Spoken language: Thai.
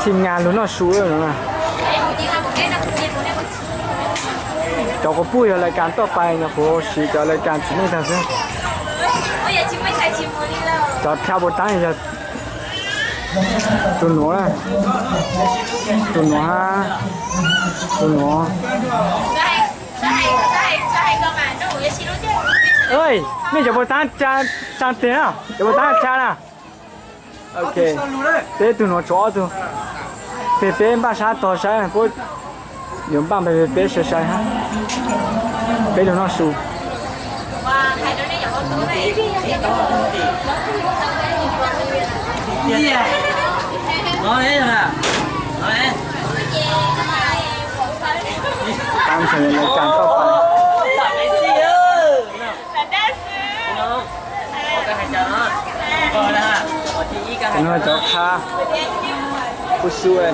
ทีมงานรู้เนาะชูเลยนะเดี๋ยวก็พูดรายการต่อไปนะโหชีจะรายการที่นี่ทางซึ่งจะ跳不单一下จุนหนูนะจุนหนูฮะจุนหนูเอ้ยไม่จะบอก单จานเตี้ยจะบอก单จานอ่ะโอเคเดี๋ยวจุนหนูจ่อจุเป๊ะๆบ้านช้าต่อใช้พวกเดี๋ยวบ้านเป๊ะๆใช้ฮะเป๊ะตรงนั้นสูว้าใครโดนได้อย่างว่าตัวไหนnói đấy hả nói đấy tam thành là càng tốt hơn cái nó cho kha bút xuôi